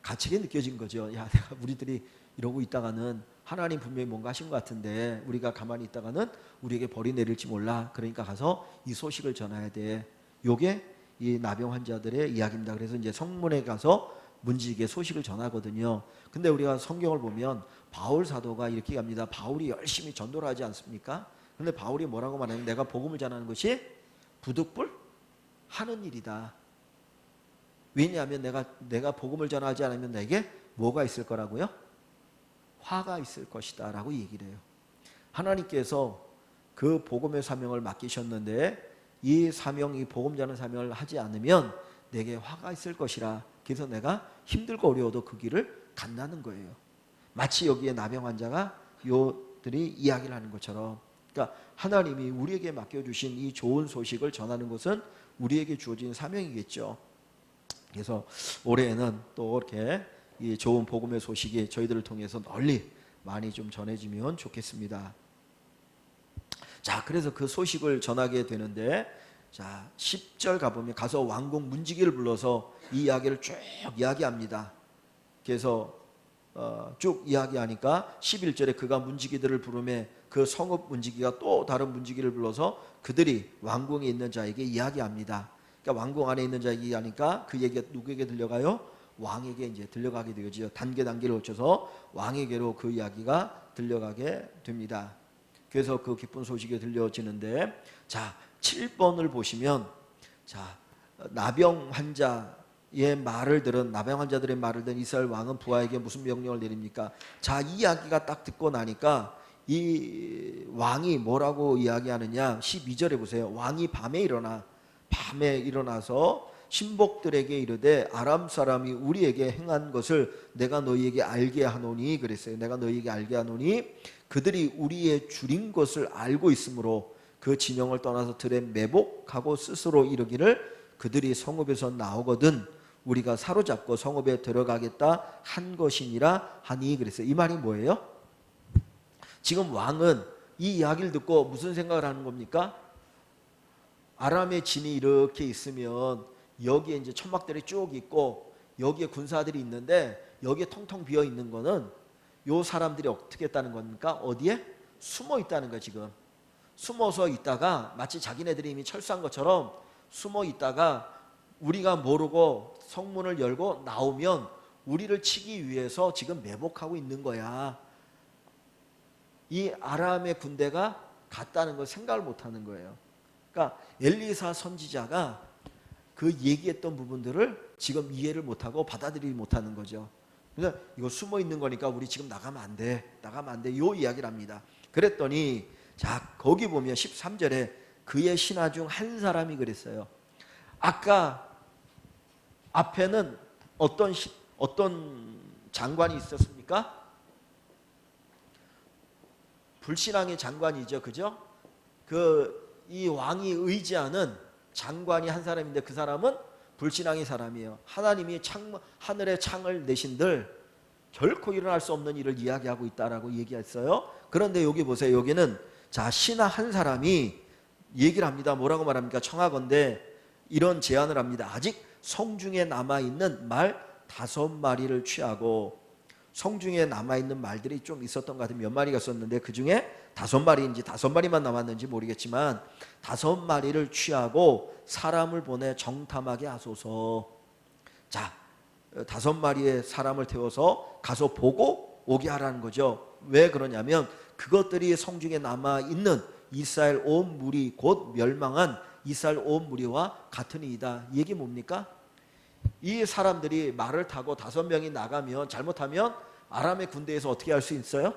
가책이 느껴진 거죠. 야, 우리들이 이러고 있다가는 하나님 분명히 뭔가 하신 것 같은데 우리가 가만히 있다가는 우리에게 벌이 내릴지 몰라. 그러니까 가서 이 소식을 전해야 돼. 요게 이 나병 환자들의 이야기입니다. 그래서 이제 성문에 가서 문지기에 소식을 전하거든요. 근데 우리가 성경을 보면 바울 사도가 이렇게 합니다. 바울이 열심히 전도를 하지 않습니까? 근데 바울이 뭐라고 말하냐면, 내가 복음을 전하는 것이 부득불 하는 일이다. 왜냐하면 내가 복음을 전하지 않으면 내게 뭐가 있을 거라고요? 화가 있을 것이다 라고 얘기를 해요. 하나님께서 그 복음의 사명을 맡기셨는데 이 사명, 이 복음 전하는 사명을 하지 않으면 내게 화가 있을 것이라. 그래서 내가 힘들고 어려워도 그 길을 간다는 거예요. 마치 여기에 나병 환자가 요들이 이야기를 하는 것처럼, 그러니까 하나님이 우리에게 맡겨주신 이 좋은 소식을 전하는 것은 우리에게 주어진 사명이겠죠. 그래서 올해에는 또 이렇게 이 좋은 복음의 소식이 저희들을 통해서 널리 많이 좀 전해지면 좋겠습니다. 자, 그래서 그 소식을 전하게 되는데, 자 10절 가보면 가서 왕궁 문지기를 불러서 이 이야기를 쭉 이야기합니다. 그래서 쭉 이야기하니까 11절에 그가 문지기들을 부르매 그 성읍 문지기가 또 다른 문지기를 불러서 그들이 왕궁에 있는 자에게 이야기합니다. 그러니까 왕궁 안에 있는 자에게 이야기하니까 그 얘기가 누구에게 들려가요? 왕에게 이제 들려가게 되죠. 단계를 거쳐서 왕에게로 그 이야기가 들려가게 됩니다. 그래서 그 기쁜 소식이 들려지는데, 자 7번을 보시면, 자 나병 환자의 말을 들은, 나병 환자들의 말을 들은 이스라엘 왕은 부하에게 무슨 명령을 내립니까? 자 이 이야기가 딱 듣고 나니까 이 왕이 뭐라고 이야기하느냐, 12절에 보세요. 왕이 밤에 일어나서 신복들에게 이르되 아람 사람이 우리에게 행한 것을 내가 너희에게 알게 하노니, 그랬어요. 내가 너희에게 알게 하노니 그들이 우리의 줄인 것을 알고 있으므로 그 진영을 떠나서 들에 매복하고 스스로 이르기를 그들이 성읍에서 나오거든 우리가 사로잡고 성읍에 들어가겠다 한 것이니라 하니, 그랬어요. 이 말이 뭐예요? 지금 왕은 이 이야기를 듣고 무슨 생각을 하는 겁니까? 아람의 진이 이렇게 있으면 여기에 이제 천막들이 쭉 있고 여기에 군사들이 있는데 여기에 텅텅 비어 있는 거는 요 사람들이 어떻게 했다는 겁니까? 어디에? 숨어 있다는 거예요. 지금 숨어서 있다가 마치 자기네들이 이미 철수한 것처럼 숨어 있다가 우리가 모르고 성문을 열고 나오면 우리를 치기 위해서 지금 매복하고 있는 거야. 이 아람의 군대가 갔다는 걸 생각을 못하는 거예요. 그러니까 엘리사 선지자가 그 얘기했던 부분들을 지금 이해를 못하고 받아들이지 못하는 거죠. 그래서 이거 숨어 있는 거니까 우리 지금 나가면 안 돼. 요 이야기를 합니다. 그랬더니 자 거기 보면 13절에 그의 신하 중 한 사람이 그랬어요. 아까 앞에는 어떤 장관이 있었습니까? 불신앙의 장관이죠. 그죠? 이 왕이 의지하는 장관이 한 사람인데 그 사람은 불신앙의 사람이에요. 하나님이 하늘의 창을 내신들 결코 일어날 수 없는 일을 이야기하고 있다라고 얘기했어요. 그런데 여기 보세요. 여기는 자 신하 한 사람이 얘기를 합니다. 뭐라고 말합니까? 청하건대 이런 제안을 합니다. 아직 성중에 남아있는 말 5마리를 취하고, 성중에 남아있는 말들이 좀 있었던 것 같아요. 몇 마리가 있었는데 그 중에 5마리인지 5마리만 남았는지 모르겠지만 5마리를 취하고 사람을 보내 정탐하게 하소서. 자 5마리의 사람을 태워서 가서 보고 오게 하라는 거죠. 왜 그러냐면 그것들이 성중에 남아있는 이스라엘 온 무리 곧 멸망한 이스라엘 온 무리와 같은 이다. 이 얘기 뭡니까? 이 사람들이 말을 타고 5명이 나가면 잘못하면 아람의 군대에서 어떻게 할 수 있어요?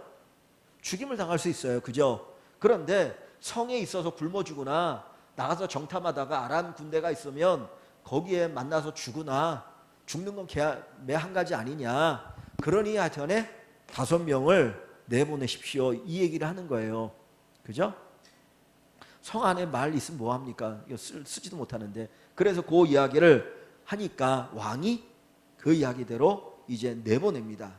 죽임을 당할 수 있어요. 그죠? 그런데 성에 있어서 굶어 죽으나 나가서 정탐하다가 아람 군대가 있으면 거기에 만나서 죽으나 죽는 건 매 한 가지 아니냐. 그러니 하여튼에 5명을 내보내십시오. 이 얘기를 하는 거예요. 그죠? 성 안에 말 있으면 뭐합니까? 이거 쓰지도 못하는데. 그래서 그 이야기를 하니까 왕이 그 이야기대로 이제 내보냅니다.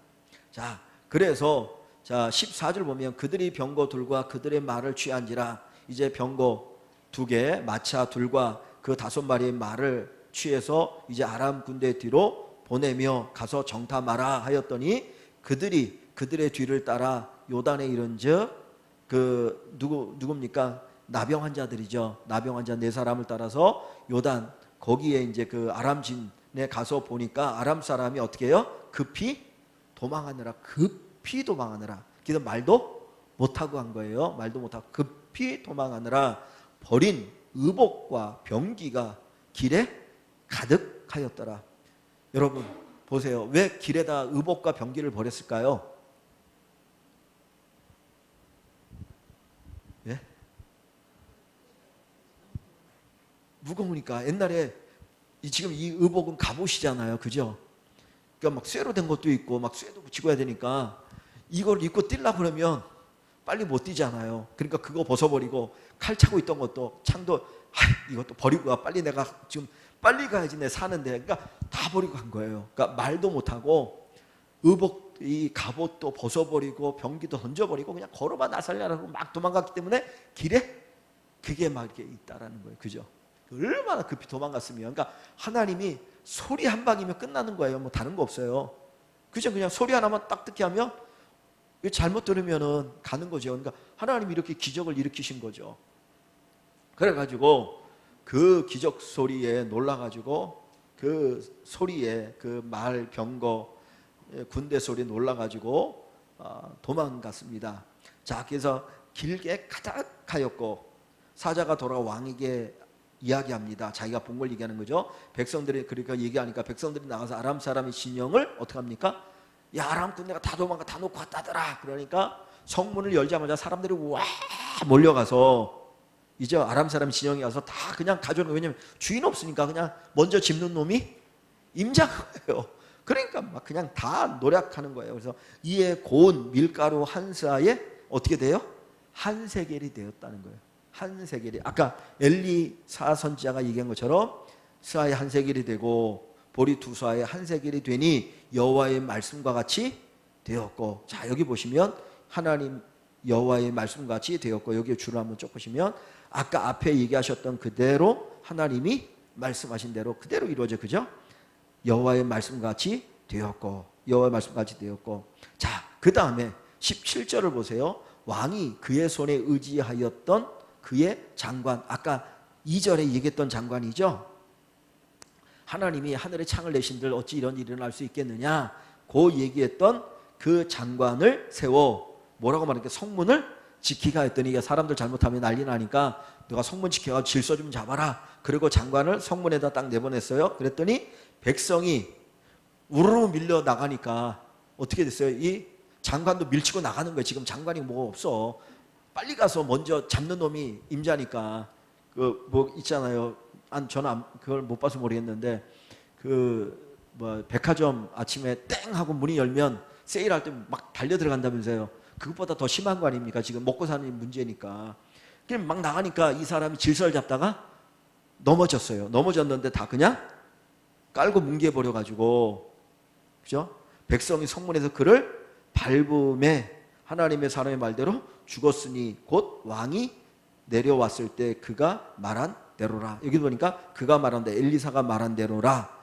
자, 그래서 자 14절 보면 그들이 병거 둘과 그들의 말을 취한지라. 이제 병거 2개, 마차 둘과 그 5마리의 말을 취해서 이제 아람 군대 뒤로 보내며 가서 정탐하라 하였더니 그들이 그들의 뒤를 따라 요단에 이른즉 그 누굽니까? 나병 환자들이죠. 나병 환자 4사람을 따라서 요단 거기에 이제 그 아람 진에 가서 보니까 아람 사람이 어떻게 해요? 급히 도망하느라. 그래서 말도 못하고 한 거예요. 말도 못하고 급히 도망하느라 버린 의복과 병기가 길에 가득하였더라. 여러분 보세요. 왜 길에다 의복과 병기를 버렸을까요? 예? 무거우니까. 옛날에 지금 이 의복은 갑옷이잖아요. 그죠? 그러니까 막 쇠로 된 것도 있고 막 쇠도 붙이고 해야 되니까 이걸 입고 뛰려고 그러면 빨리 못 뛰잖아요. 그러니까 그거 벗어버리고 칼 차고 있던 것도 창도 이것도 버리고 가. 빨리 내가 지금 빨리 가야지 내 사는데. 그러니까 다 버리고 간 거예요. 그러니까 말도 못하고 의복 이 갑옷도 벗어버리고 병기도 던져버리고 그냥 걸어봐 나살려라고 막 도망갔기 때문에 길에 그게 막 이렇게 있다라는 거예요. 그죠? 얼마나 급히 도망갔으면. 그러니까 하나님이 소리 한 방이면 끝나는 거예요. 뭐 다른 거 없어요. 그죠? 그냥 소리 하나만 딱 듣게 하면 잘못 들으면은 가는 거죠. 그러니까 하나님이 이렇게 기적을 일으키신 거죠. 그래가지고 그 기적 소리에 놀라가지고 그 소리에 그 말 병거 군대 소리에 놀라가지고 도망갔습니다. 자, 그래서 길게 가득하였고 사자가 돌아 왕에게 이야기합니다. 자기가 본 걸 얘기하는 거죠. 백성들이 그러니까 얘기하니까 백성들이 나가서 아람 사람의 진영을 어떻게 합니까? 야, 아람 군대가 다 도망가 다 놓고 왔다더라. 그러니까 성문을 열자마자 사람들이 와 몰려가서 이제 아람 사람 진영에 가서 다 그냥 가져오는 거예요. 왜냐면 주인 없으니까 그냥 먼저 짚는 놈이 임자인 거예요. 그러니까 막 그냥 다 노력하는 거예요. 그래서 이에 고운 밀가루 한 스아에 어떻게 돼요? 한 세겔이 되었다는 거예요. 한 세겔이 아까 엘리사 선지자가 얘기한 것처럼 스아에 한 세겔이 되고 보리 두 스아에 한 세겔이 되니 여호와의 말씀과 같이 되었고. 자, 여기 보시면 하나님 여호와의 말씀과 같이 되었고 여기 줄을 한번 쭉 보시면 아까 앞에 얘기하셨던 그대로 하나님이 말씀하신 대로 그대로 이루어져. 그죠? 여호와의 말씀과 같이 되었고 여호와의 말씀과 같이 되었고. 자, 그 다음에 17절을 보세요. 왕이 그의 손에 의지하였던 그의 장관, 아까 2절에 얘기했던 장관이죠. 하나님이 하늘에 창을 내신들 어찌 이런 일이 일어날 수 있겠느냐 고 얘기했던 그 장관을 세워 뭐라고 말할까? 성문을 지키가 했더니 사람들 잘못하면 난리 나니까 너가 성문 지켜가지고 질서 좀 잡아라. 그리고 장관을 성문에다 딱 내보냈어요. 그랬더니 백성이 우르르 밀려 나가니까 어떻게 됐어요? 이 장관도 밀치고 나가는 거예요. 지금 장관이 뭐 없어. 빨리 가서 먼저 잡는 놈이 임자니까. 그 뭐 있잖아요. 저는 그걸 못 봐서 모르겠는데 그 뭐 백화점 아침에 땡 하고 문이 열면 세일할 때 막 달려 들어간다면서요. 그것보다 더 심한 거 아닙니까? 지금 먹고 사는 문제니까. 그냥 막 나가니까 이 사람이 질서를 잡다가 넘어졌어요. 넘어졌는데 다 그냥 깔고 뭉개버려 가지고, 그죠? 백성이 성문에서 그를 밟음에 하나님의 사람의 말대로 죽었으니 곧 왕이 내려왔을 때 그가 말한 대로라. 여기 보니까 그가 말한 대 엘리사가 말한 대로라.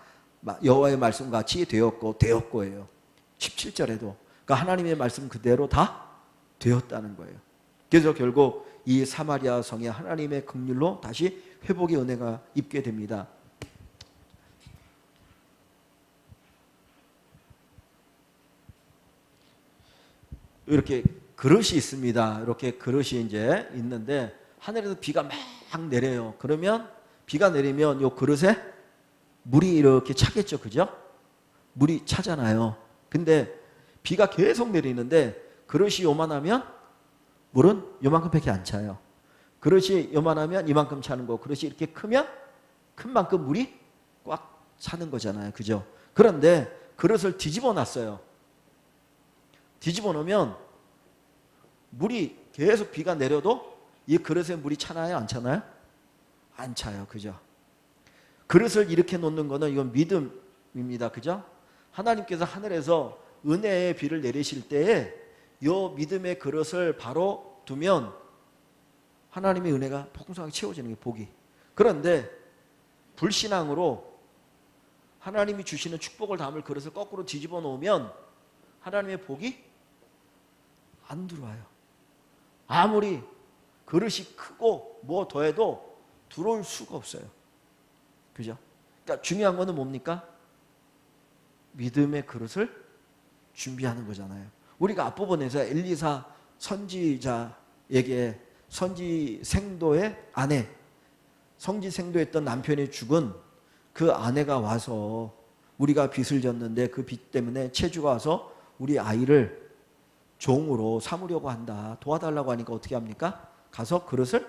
여호와의 말씀같이 되었고예요. 17절에도 그러니까 하나님의 말씀 그대로 다 되었다는 거예요. 그래서 결국 이 사마리아 성에 하나님의 긍휼로 다시 회복의 은혜가 입게 됩니다. 이렇게 그릇이 있습니다. 이렇게 그릇이 이제 있는데 하늘에서 비가 막 내려요. 그러면 비가 내리면 이 그릇에 물이 이렇게 차겠죠. 그죠? 물이 차잖아요. 근데 비가 계속 내리는데 그릇이 요만하면 물은 요만큼밖에 안 차요. 그릇이 요만하면 이만큼 차는 거. 그릇이 이렇게 크면 큰 만큼 물이 꽉 차는 거잖아요. 그죠? 그런데 그릇을 뒤집어 놨어요. 뒤집어 놓으면 물이 계속 비가 내려도 이 그릇에 물이 차나요? 안 차나요? 안 차요. 그죠? 그릇을 이렇게 놓는 거는 이건 믿음입니다. 그죠? 하나님께서 하늘에서 은혜의 비를 내리실 때에 이 믿음의 그릇을 바로 두면 하나님의 은혜가 풍성하게 채워지는 게 복이. 그런데 불신앙으로 하나님이 주시는 축복을 담을 그릇을 거꾸로 뒤집어 놓으면 하나님의 복이 안 들어와요. 아무리 그릇이 크고 뭐 더해도 들어올 수가 없어요. 그죠? 그러니까 중요한 거는 뭡니까? 믿음의 그릇을 준비하는 거잖아요. 우리가 앞부분에서 엘리사 선지자에게 선지생도의 아내, 선지생도했던 남편이 죽은 그 아내가 와서 우리가 빚을 졌는데 그 빚 때문에 채주가 와서 우리 아이를 종으로 삼으려고 한다. 도와달라고 하니까 어떻게 합니까? 가서 그릇을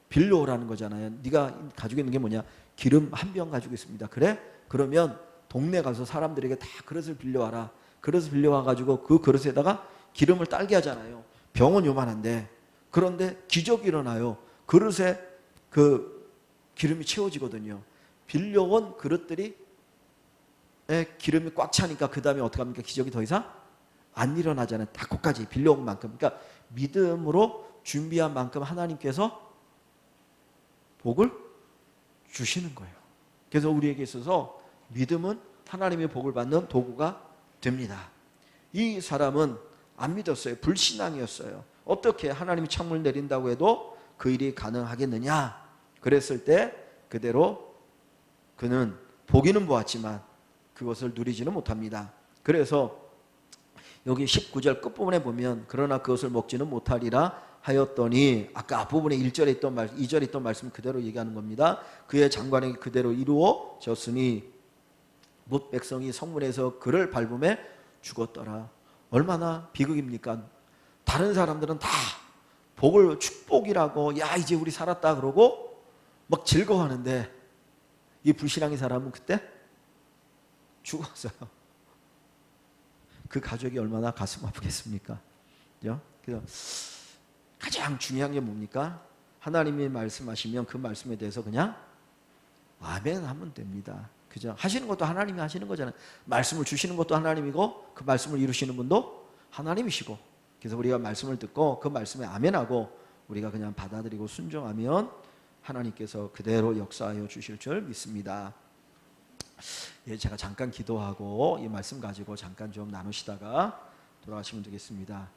빌려오라는 거잖아요. 네가 가지고 있는 게 뭐냐? 기름 한 병 가지고 있습니다. 그래? 그러면 동네 가서 사람들에게 다 그릇을 빌려와라. 그릇을 빌려와 가지고 그 그릇에다가 기름을 딸게 하잖아요. 병은 요만한데, 그런데 기적이 일어나요. 그릇에 그 기름이 채워지거든요. 빌려온 그릇들이 기름이 꽉 차니까 그 다음에 어떻게 합니까? 기적이 더 이상 안 일어나잖아요. 딱 거기까지 빌려온 만큼. 그러니까 믿음으로 준비한 만큼 하나님께서 복을 주시는 거예요. 그래서 우리에게 있어서 믿음은 하나님의 복을 받는 도구가 됩니다. 이 사람은 안 믿었어요. 불신앙이었어요. 어떻게 하나님이 창문을 내린다고 해도 그 일이 가능하겠느냐? 그랬을 때 그대로 그는 보기는 보았지만 그것을 누리지는 못합니다. 그래서 여기 19절 끝부분에 보면 그러나 그것을 먹지는 못하리라 하였더니, 아까 앞부분에 1절에 있던 2절에 있던 말씀 그대로 얘기하는 겁니다. 그의 장관에게 그대로 이루어졌으니 뭇 백성이 성문에서 그를 밟음에 죽었더라. 얼마나 비극입니까? 다른 사람들은 다 복을 축복이라고 야 이제 우리 살았다 그러고 막 즐거워하는데 이 불신앙의 사람은 그때 죽었어요. 그 가족이 얼마나 가슴 아프겠습니까? 그죠? 그래서 가장 중요한 게 뭡니까? 하나님이 말씀하시면 그 말씀에 대해서 그냥 아멘 하면 됩니다. 그죠? 하시는 것도 하나님이 하시는 거잖아요. 말씀을 주시는 것도 하나님이고 그 말씀을 이루시는 분도 하나님이시고, 그래서 우리가 말씀을 듣고 그 말씀에 아멘하고 우리가 그냥 받아들이고 순종하면 하나님께서 그대로 역사하여 주실 줄 믿습니다. 예, 제가 잠깐 기도하고 이 말씀 가지고 잠깐 좀 나누시다가 돌아가시면 되겠습니다.